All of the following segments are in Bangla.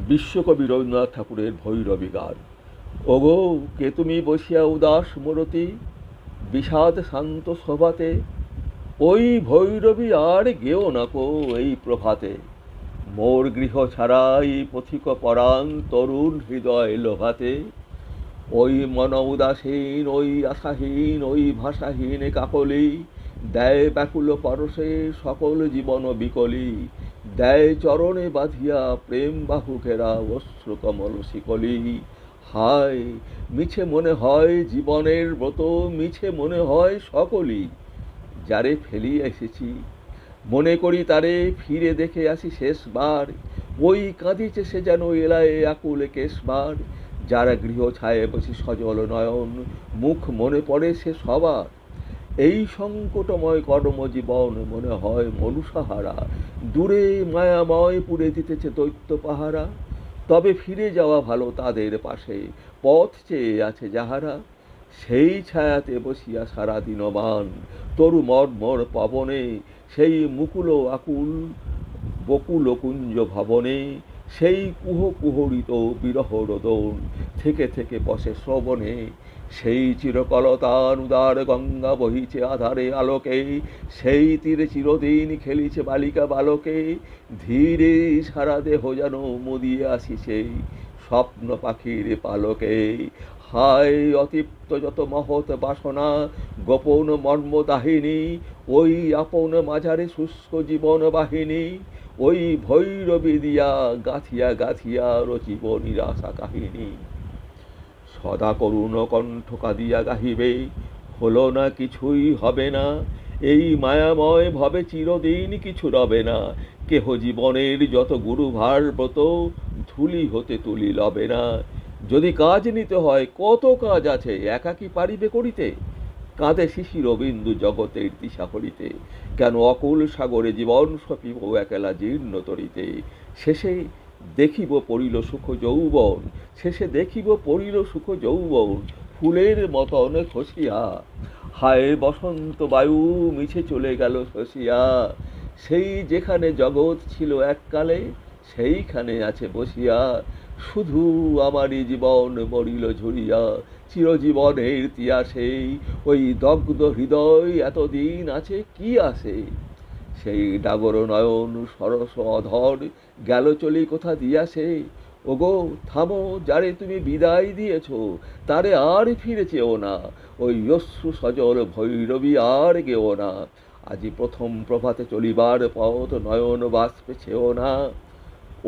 বিশ্বকবি রবীন্দ্রনাথ ঠাকুরের ভৈরবী গান। ওগো কে তুমি বসিয়া উদাস মূরতি, বিষাদ শান্ত সভাতে, ওই ভৈরবী আর গেও নাকো এই প্রভাতে। মোর গৃহ ছাড়াই পথিক পরাণ তরুণ হৃদয় লোভাতে, ওই মন উদাসীন, ওই আশাহীন, ওই ভাষাহীন কাকলি, দেয় ব্যাকুল পরশে সকল জীবন বিকলি, দেয় চরণে বাঁধিয়া প্রেম বাহু ঘেরা অশ্রু কমল শিকলি। হায়, মিছে মনে হয় জীবনের ব্রত, মিছে মনে হয় সকলই। যারে ফেলিয়া এসেছি মনে করি তারে ফিরে দেখে আসি শেষবার, ওই কাঁদিছে সে যেন এলায় আকুল কেশবার। যারা গৃহ ছায়ে বসে সজল নয়ন, মুখ মনে পড়ে সে সবার। এই সংকটময় কর্মজীবন মনে হয় মনুষাহারা, দূরে মায়াময় পুড়ে দিতেছে দৈত্য পাহারা। তবে ফিরে যাওয়া ভালো তাদের পাশে, পথ চেয়ে আছে যাহারা। সেই ছায়াতে বসিয়া সারা দিনমান তরু মর্মর পবনে, সেই মুকুল আকুল বকুল কুঞ্জ ভবনে, সেই কুহ কুহরিত বিরহ রোদন থেকে থেকে বসে শ্রবণে। সেই চিরকলতান উদার গঙ্গা বহিছে আধারে আলোকে, সেই তীরে চিরদিন খেলিছে বালিকা বালকে। ধীরে সারা দেহ যেন মুদিয়ে আসি সেই স্বপ্ন পাখির পালকে। হায়, অতৃপ্ত যত মহৎ বাসনা, গোপন মর্ম দাহিনী, ওই আপন মাঝারে শুষ্ক জীবন বাহিনী, ওই ভৈরবী দিয়া গাথিয়া গাথিয়া রচিব নিরাশা কাহিনী। সদা করুণ কণ্ঠ কাঁদিয়া গাহিবে, হলো না কিছুই হবে না, এই মায়াময় ভবে চিরদিন কিছু রবে না। কেহ জীবনের যত গুরুভার ব্রত, ধুলি হতে তুলি লবে না। যদি কাজ নিতে হয় কত কাজ আছে, একাকী পারিবে করিতে? কাঁদে শিশির বিন্দু জগতের দিশা হরিতে, কেন অকুল সাগরে জীবন সপিব একলা জীর্ণ তরিতে। শেষে দেখিব পড়িল সুখ যৌবন, শেষে দেখিব পড়িল সুখ যৌবন, ফুলের মতন খসিয়া। হায়, বসন্ত বায়ু মিছে চলে গেল শশিয়া, সেই যেখানে জগৎ ছিল এককালে, সেইখানে আছে বসিয়া। শুধু আমারই জীবন মরিল ঝরিয়া, চিরজীবনের তিয়াসে, ওই দগ্ধ হৃদয় এতদিন আছে কি আসে। সেই ডাগর নয়ন সরস অধর গেল চলি কোথা দিয়াছে। ওগো থামো, যারে তুমি বিদায় দিয়েছ তারে আর ফিরে চেও না, ওই অশ্রু সজল ভৈরবী আর গেও না। আজি প্রথম প্রভাতে চলিবার পথ নয়ন বাষ্পে ছেও না।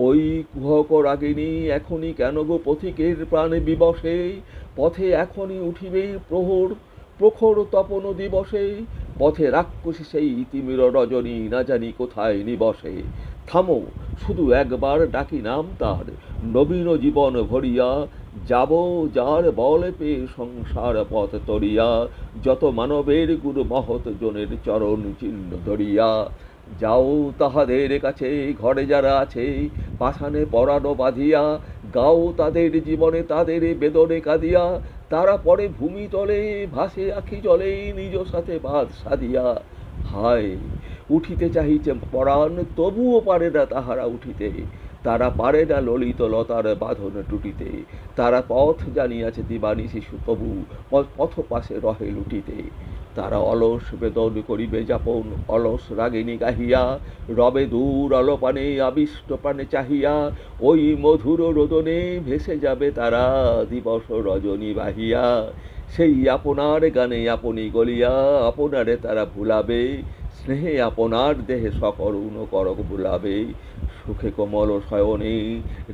ওই কুহক রাগিনী এখনই কেন গো পথিকের প্রাণে বিবশে, পথে এখনই উঠিবে প্রহর প্রখর তপন দিবসে। পথে রাক্ষসী সেই তিমির রজনী না জানি কোথায় নিবসে। থামো, শুধু একবার ডাকি নাম তার, নবীন জীবন ভরিয়া যাব যার বল পেয়ে সংসার পথ তরিয়া, যত মানবের গুরু মহৎ জনের চরণ চিহ্ন ধরিয়া। যাও তাহাদের কাছে ঘরে যারা আছে, পাষাণে পরানো বাঁধিয়া, গাও তাদের জীবনে তাদের বেদনে কাঁদিয়া। তারা পরে ভূমিতলে ভাসে আখি জলে নিজ সাথে বাঁধ সাধিয়া। হায়, উঠিতে চাহিছে পরাণ তবুও পারে না তাহারা উঠিতে, তারা পারে না ললিত লতার বাঁধন টুটিতে। তারা পথ জানিয়াছে দিবানিশি তবু পথ পাশে রহে লুটিতে। তারা অলস বেদন করিবে যাপন অলস রাগিনী গাহিয়া, রবে দূর অলপানে আবিষ্ট প্রাণে চাহিয়া। ওই মধুর রোদনে ভেসে যাবে তারা দিবস রজনী বাহিয়া। সেই আপনার গানে আপনি গলিয়া আপনারে তারা ভুলাবে, স্নেহে আপনার দেহে সকরুণ করক ভুলাবে। সুখে কোমল শয়নে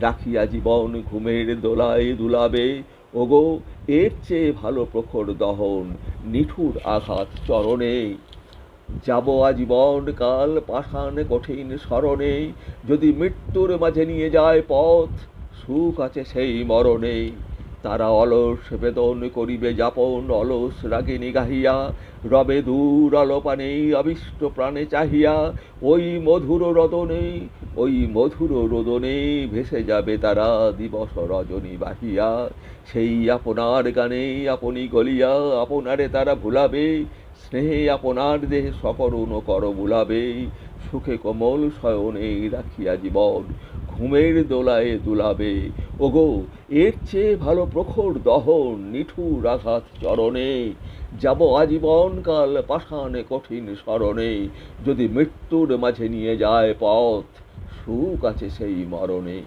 রাখিয়া জীবন ঘুমের দোলায় দুলাবে। ওগো, এর চেয়ে ভালো প্রখর দহন নিঠুর আঘাত চরণে। যাব আজীবন কাল পাষাণ কঠিন স্মরণে, যদি মৃত্যুর মাঝে নিয়ে যায় পথ, সুখ আছে সেই মরণে। তারা অলস বেদন করিবে যাপন অলস রাগিনী গাহিয়া, রবে দূর আলোপানে আবিষ্ট প্রাণে চাহিয়া। ওই মধুর রদনে ওই মধুর রোদনে ভেসে যাবে তারা দিবস রজনী বাহিয়া। সেই আপনার গানে আপনি গলিয়া আপনারে তারা ভুলাবে, স্নেহে আপনার দেহে সকরুণ কর বুলাবে। সুখে কোমল শয়নে রাখিয়া জীবন ঘুমের দোলায় দুলাবে। ওগো, এর চেয়ে ভালো প্রখর দহন নিঠুর আঘাত চরণে, যাব আজীবনকাল পাষাণে কঠিন স্মরণে, যদি মৃত্যুর মাঝে নিয়ে যায় পথ, সুখ আছে সেই মরণে।